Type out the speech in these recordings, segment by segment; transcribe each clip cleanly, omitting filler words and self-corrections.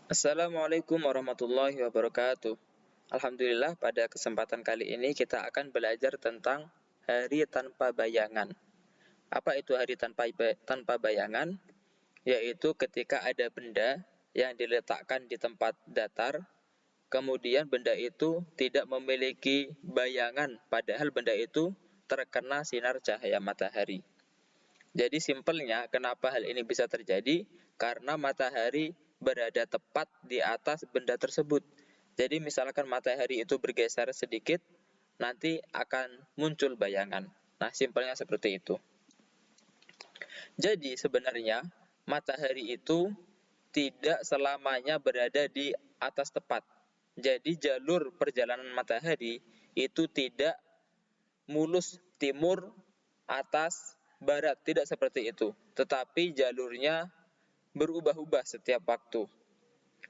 Assalamualaikum warahmatullahi wabarakatuh. Alhamdulillah, pada kesempatan kali ini kita akan belajar tentang hari tanpa bayangan. Apa itu hari tanpa bayangan? Yaitu ketika ada benda yang diletakkan di tempat datar, kemudian benda itu tidak memiliki bayangan, padahal benda itu terkena sinar cahaya matahari. Jadi simpelnya, kenapa hal ini bisa terjadi? Karena matahari berada tepat di atas benda tersebut. Jadi misalkan matahari itu bergeser sedikit, nanti akan muncul bayangan. Nah, simpelnya seperti itu. Jadi sebenarnya matahari itu tidak selamanya berada di atas tepat. Jadi jalur perjalanan matahari itu tidak mulus timur, atas, barat, tidak seperti itu. Tetapi jalurnya berubah-ubah setiap waktu.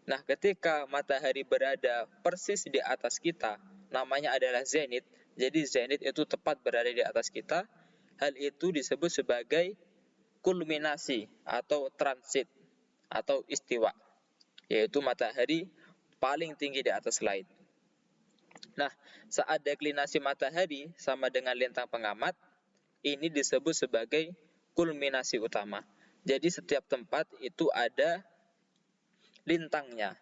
Nah, ketika matahari berada persis di atas kita, namanya adalah zenit. Jadi zenit itu tepat berada di atas kita. Hal itu disebut sebagai kulminasi atau transit atau istiwa, yaitu matahari paling tinggi di atas langit. Nah, saat deklinasi matahari sama dengan lintang pengamat, ini disebut sebagai kulminasi utama. Jadi setiap tempat itu ada lintangnya.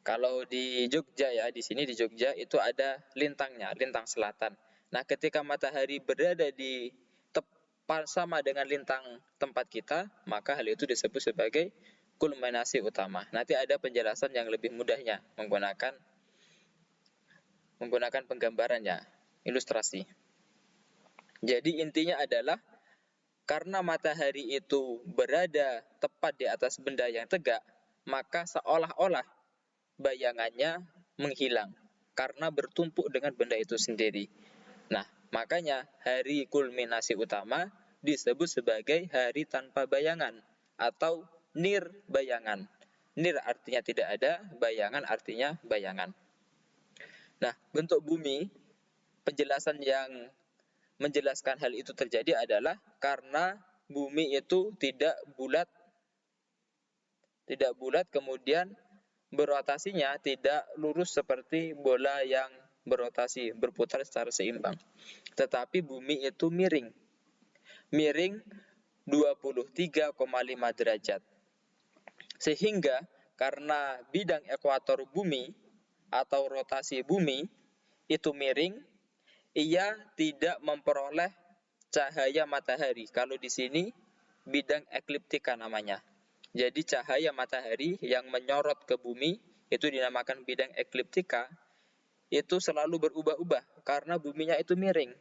Kalau di Jogja ya, di sini di Jogja itu ada lintangnya, lintang selatan. Nah, ketika matahari berada di tepat sama dengan lintang tempat kita, maka hal itu disebut sebagai kulminasi utama. Nanti ada penjelasan yang lebih mudahnya menggunakan penggambarannya, ilustrasi. Jadi intinya adalah karena matahari itu berada tepat di atas benda yang tegak, maka seolah-olah bayangannya menghilang karena bertumpuk dengan benda itu sendiri. Nah, makanya hari kulminasi utama disebut sebagai hari tanpa bayangan atau nir bayangan. Nir artinya tidak ada, bayangan artinya bayangan. Nah, bentuk bumi, penjelasan yang menjelaskan hal itu terjadi adalah karena bumi itu tidak bulat kemudian berotasinya tidak lurus seperti bola yang berputar secara seimbang. Tetapi bumi itu miring 23,5 derajat. Sehingga karena bidang ekuator bumi atau rotasi bumi itu miring, ia tidak memperoleh cahaya matahari. Kalau di sini bidang ekliptika namanya. Jadi cahaya matahari yang menyorot ke bumi itu dinamakan bidang ekliptika, itu selalu berubah-ubah karena buminya itu miring.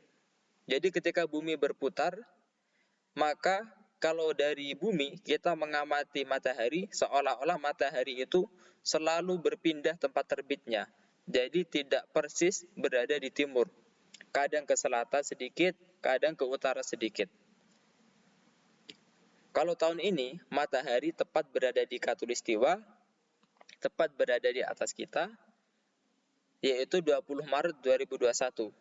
Jadi ketika bumi berputar, maka kalau dari bumi kita mengamati matahari, seolah-olah matahari itu selalu berpindah tempat terbitnya. Jadi tidak persis berada di timur. Kadang ke selatan sedikit, kadang ke utara sedikit. Kalau tahun ini matahari tepat berada di khatulistiwa, tepat berada di atas kita, yaitu 20 Maret 2021.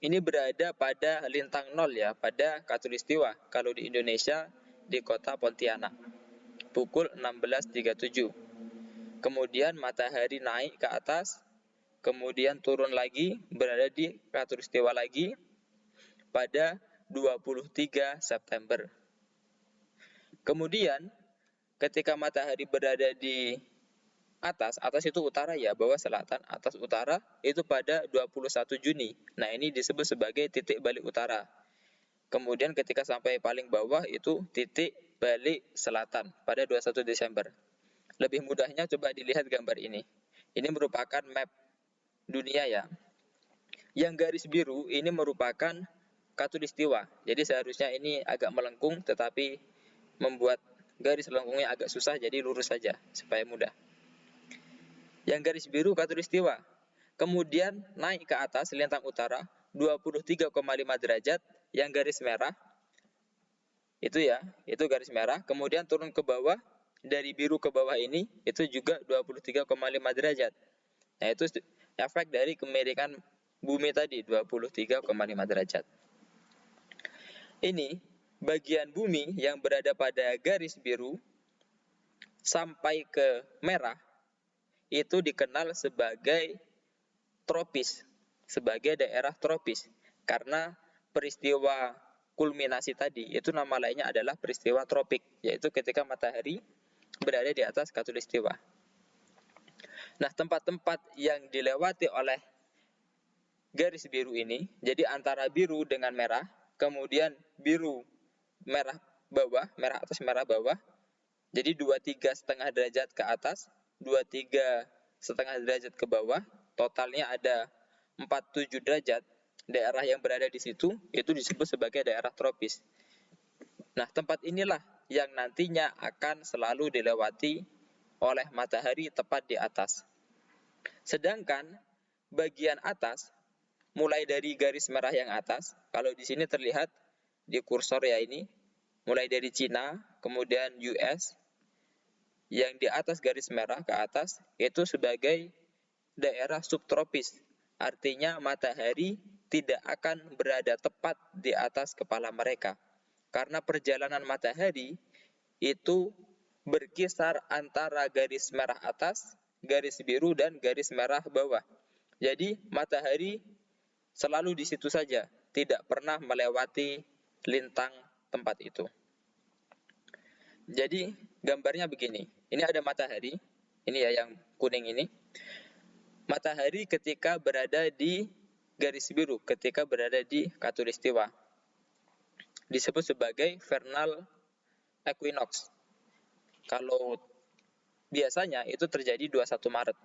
Ini berada pada lintang 0 ya, pada khatulistiwa. Kalau di Indonesia di kota Pontianak, pukul 16.37. Kemudian matahari naik ke atas, kemudian turun lagi, berada di khatulistiwa lagi pada 23 September. Kemudian ketika matahari berada di atas itu utara ya, bawah selatan, atas utara, itu pada 21 Juni. Nah, ini disebut sebagai titik balik utara. Kemudian ketika sampai paling bawah itu titik balik selatan pada 21 Desember. Lebih mudahnya coba dilihat gambar ini. Ini merupakan map dunia ya. Yang garis biru ini merupakan khatulistiwa. Jadi seharusnya ini agak melengkung, tetapi membuat garis lengkungnya agak susah, jadi lurus saja supaya mudah. Yang garis biru khatulistiwa. Kemudian naik ke atas lintang utara 23,5 derajat, yang garis merah itu ya, itu garis merah. Kemudian turun ke bawah, dari biru ke bawah ini itu juga 23,5 derajat. Nah, itu efek dari kemiringan bumi tadi 23,5 derajat. Ini bagian bumi yang berada pada garis biru sampai ke merah itu dikenal sebagai tropis, sebagai daerah tropis. Karena peristiwa kulminasi tadi, itu nama lainnya adalah peristiwa tropik, yaitu ketika matahari berada di atas khatulistiwa. Nah, tempat-tempat yang dilewati oleh garis biru ini, jadi antara biru dengan merah, kemudian biru, merah bawah, merah atas, merah bawah, jadi 23,5 derajat ke atas, 23,5 derajat ke bawah, totalnya ada 47 derajat. Daerah yang berada di situ itu disebut sebagai daerah tropis. Nah, tempat inilah yang nantinya akan selalu dilewati oleh matahari tepat di atas. Sedangkan bagian atas, mulai dari garis merah yang atas, kalau di sini terlihat di kursor ya ini, mulai dari Cina, kemudian US, yang di atas garis merah ke atas itu sebagai daerah subtropis. Artinya matahari tidak akan berada tepat di atas kepala mereka. Karena perjalanan matahari itu berkisar antara garis merah atas, garis biru, dan garis merah bawah. Jadi matahari selalu di situ saja, tidak pernah melewati lintang tempat itu. Jadi gambarnya begini, ini ada matahari, ini ya yang kuning ini. Matahari ketika berada di garis biru, ketika berada di khatulistiwa, disebut sebagai vernal equinox. Kalau biasanya itu terjadi 21 Maret.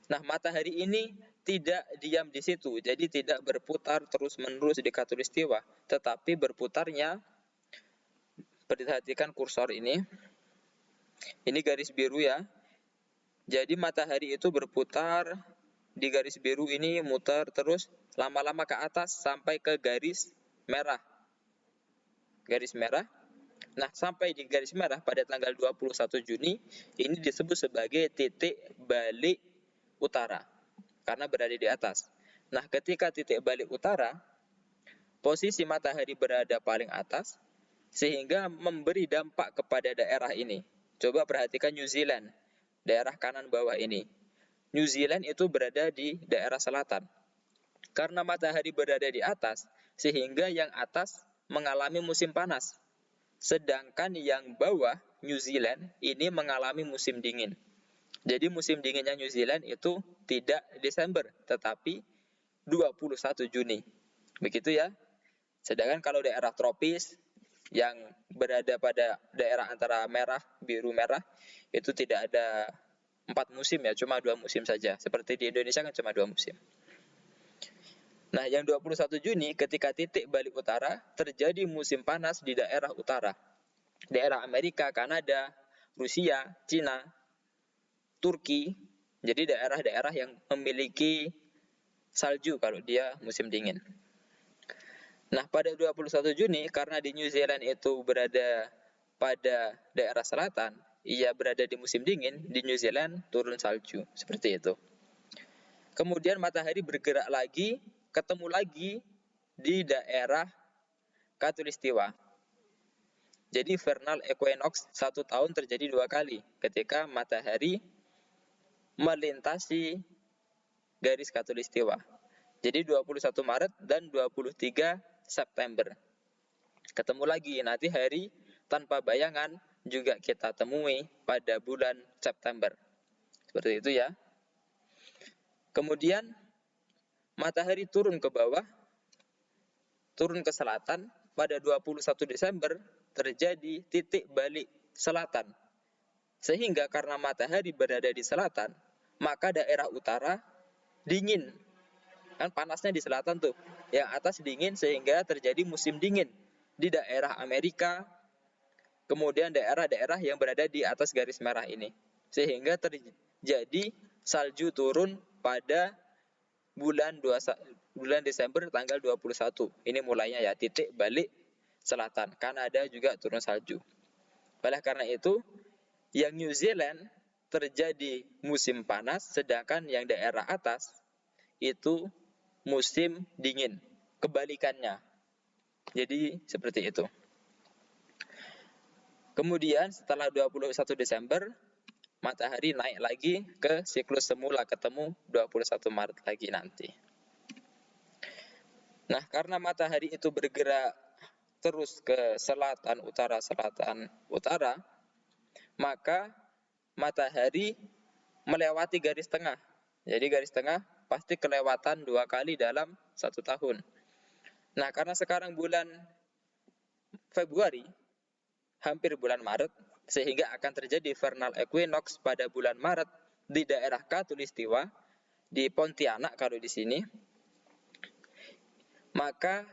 Nah, matahari ini tidak diam di situ, jadi tidak berputar terus-menerus di khatulistiwa, tetapi berputarnya, perhatikan kursor ini garis biru ya. Jadi matahari itu berputar di garis biru ini, muter terus lama-lama ke atas sampai ke garis merah. Garis merah. Nah, sampai di garis merah pada tanggal 21 Juni ini disebut sebagai titik balik utara karena berada di atas. Nah, ketika titik balik utara, posisi matahari berada paling atas sehingga memberi dampak kepada daerah ini. Coba perhatikan New Zealand, daerah kanan bawah ini. New Zealand itu berada di daerah selatan. Karena matahari berada di atas, sehingga yang atas mengalami musim panas. Sedangkan yang bawah, New Zealand, ini mengalami musim dingin. Jadi musim dinginnya New Zealand itu tidak Desember, tetapi 21 Juni. Begitu ya. Sedangkan kalau daerah tropis yang berada pada daerah antara merah, biru, merah, itu tidak ada 4 musim ya, cuma 2 musim saja. Seperti di Indonesia kan cuma 2 musim. Nah, yang 21 Juni ketika titik balik utara terjadi musim panas di daerah utara. Daerah Amerika, Kanada, Rusia, Cina, Turki. Jadi daerah-daerah yang memiliki salju kalau dia musim dingin. Nah, pada 21 Juni, karena di New Zealand itu berada pada daerah selatan, ia berada di musim dingin, di New Zealand turun salju, seperti itu. Kemudian matahari bergerak lagi, ketemu lagi di daerah khatulistiwa. Jadi vernal equinox 1 tahun terjadi 2 kali, ketika matahari melintasi garis khatulistiwa. Jadi 21 Maret dan 23 September. Ketemu lagi, nanti hari tanpa bayangan juga kita temui pada bulan September. Seperti itu ya. Kemudian matahari turun ke bawah, turun ke selatan, pada 21 Desember terjadi titik balik selatan. Sehingga karena matahari berada di selatan, maka daerah utara dingin. Kan panasnya di selatan tuh. Yang atas dingin sehingga terjadi musim dingin di daerah Amerika, kemudian daerah-daerah yang berada di atas garis merah ini. Sehingga terjadi salju turun pada bulan Desember tanggal 21. Ini mulainya ya, titik balik selatan. Kanada juga turun salju. Oleh karena itu, yang New Zealand terjadi musim panas, sedangkan yang daerah atas itu musim dingin. Kebalikannya. Jadi seperti itu. Kemudian setelah 21 Desember, matahari naik lagi ke siklus semula, ketemu 21 Maret lagi nanti. Nah, karena matahari itu bergerak terus ke selatan, utara, maka matahari melewati garis tengah. Jadi garis tengah pasti kelewatan 2 kali dalam 1 tahun. Nah, karena sekarang bulan Februari, hampir bulan Maret, sehingga akan terjadi vernal equinox pada bulan Maret di daerah Khatulistiwa, di Pontianak kalau di sini, maka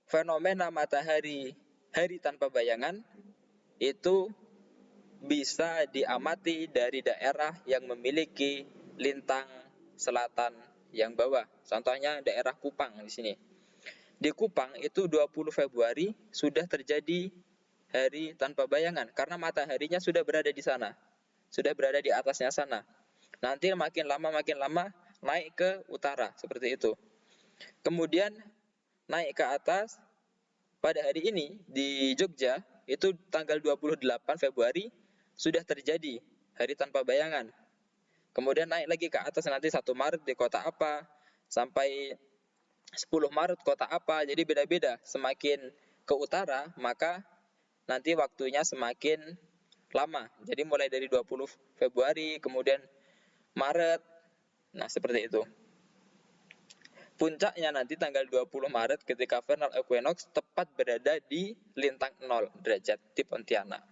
fenomena matahari hari tanpa bayangan itu bisa diamati dari daerah yang memiliki lintang selatan yang bawah. Contohnya daerah Kupang di sini. Di Kupang itu 20 Februari sudah terjadi hari tanpa bayangan karena mataharinya sudah berada di sana. Sudah berada di atasnya sana. Nanti makin lama naik ke utara seperti itu. Kemudian naik ke atas pada hari ini di Jogja itu tanggal 28 Februari sudah terjadi hari tanpa bayangan. Kemudian naik lagi ke atas nanti 1 Maret di kota apa, sampai 10 Maret kota apa, jadi beda-beda. Semakin ke utara, maka nanti waktunya semakin lama. Jadi mulai dari 20 Februari, kemudian Maret, nah seperti itu. Puncaknya nanti tanggal 20 Maret ketika vernal equinox tepat berada di lintang 0 derajat di Pontianak.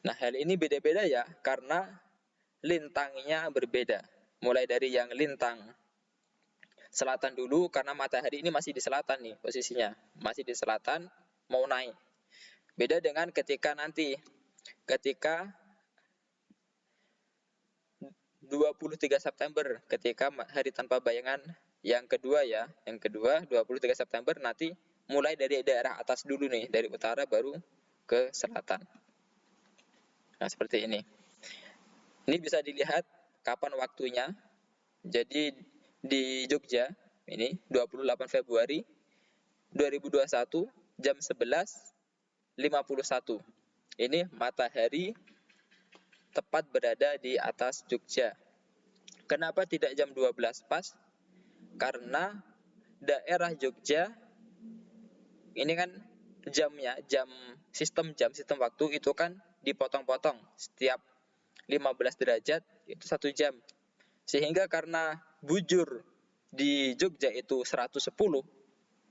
Nah, hal ini beda-beda ya, karena lintangnya berbeda. Mulai dari yang lintang selatan dulu, karena matahari ini masih di selatan nih posisinya, masih di selatan, mau naik. Beda dengan ketika 23 September, ketika hari tanpa bayangan yang kedua 23 September nanti mulai dari daerah atas dulu nih, dari utara baru ke selatan. Nah, seperti ini. Ini bisa dilihat kapan waktunya. Jadi di Jogja ini 28 Februari 2021 jam 11.51. Ini matahari tepat berada di atas Jogja. Kenapa tidak jam 12 pas? Karena daerah Jogja ini kan sistem waktu itu kan dipotong-potong setiap 15 derajat itu 1 jam. Sehingga karena bujur di Jogja itu 110,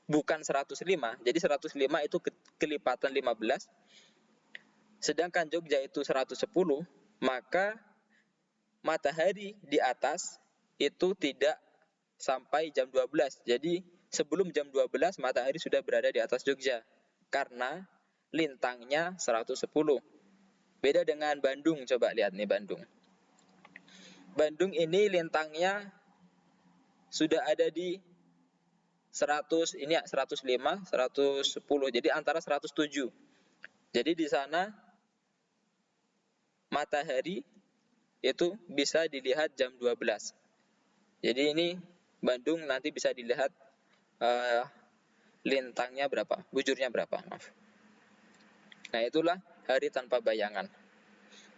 bukan 105, jadi 105 itu kelipatan 15, sedangkan Jogja itu 110, maka matahari di atas itu tidak sampai jam 12. Jadi sebelum jam 12 matahari sudah berada di atas Jogja, karena lintangnya 110. Beda dengan Bandung, coba lihat nih Bandung. Bandung ini lintangnya sudah ada di 100, ini 105, 110, jadi antara 107. Jadi di sana matahari itu bisa dilihat jam 12. Jadi ini Bandung nanti bisa dilihat lintangnya berapa, bujurnya berapa, maaf. Nah, itulah hari tanpa bayangan.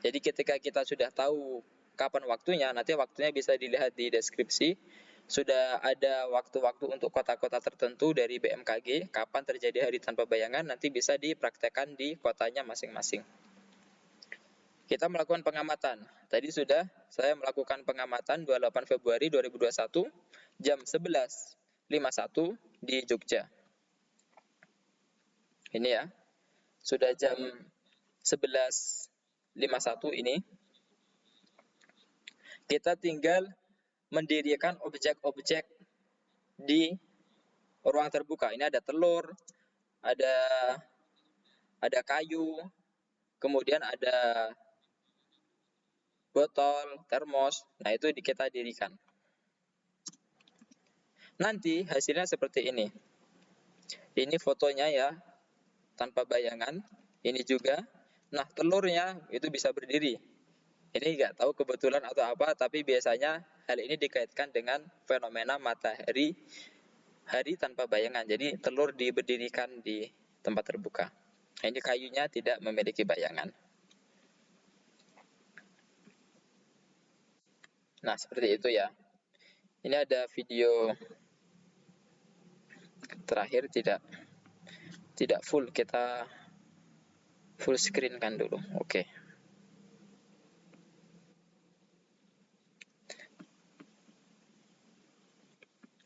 Jadi ketika kita sudah tahu kapan waktunya, nanti waktunya bisa dilihat di deskripsi. Sudah ada waktu-waktu untuk kota-kota tertentu dari BMKG, kapan terjadi hari tanpa bayangan, nanti bisa dipraktekkan di kotanya masing-masing. Kita melakukan pengamatan. Tadi sudah saya melakukan pengamatan 28 Februari 2021 jam 11.51 di Jogja. Ini ya, sudah jam 11.51 ini. Kita tinggal mendirikan objek-objek di ruang terbuka. Ini ada telur, ada kayu, kemudian ada botol, termos. Nah, itu kita dirikan. Nanti hasilnya seperti ini. Ini fotonya ya, tanpa bayangan. Ini juga. Nah, telurnya itu bisa berdiri. Ini nggak tahu kebetulan atau apa, tapi biasanya hal ini dikaitkan dengan fenomena matahari hari tanpa bayangan. Jadi telur diberdirikan di tempat terbuka. Ini kayunya tidak memiliki bayangan. Nah, seperti itu ya. Ini ada video terakhir, tidak full, kita full screen kan dulu. Oke.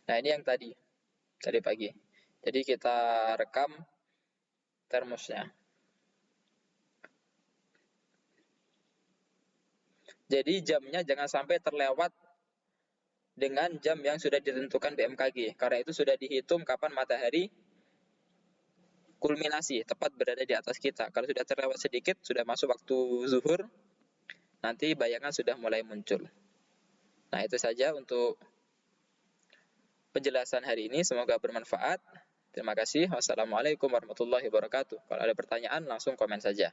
Nah, ini yang tadi pagi. Jadi kita rekam termosnya. Jadi jamnya jangan sampai terlewat dengan jam yang sudah ditentukan BMKG, karena itu sudah dihitung kapan matahari kulminasi, tepat berada di atas kita. Kalau sudah terlewat sedikit, sudah masuk waktu zuhur, nanti bayangan sudah mulai muncul. Nah, itu saja untuk penjelasan hari ini, semoga bermanfaat. Terima kasih. Wassalamualaikum warahmatullahi wabarakatuh. Kalau ada pertanyaan, langsung komen saja.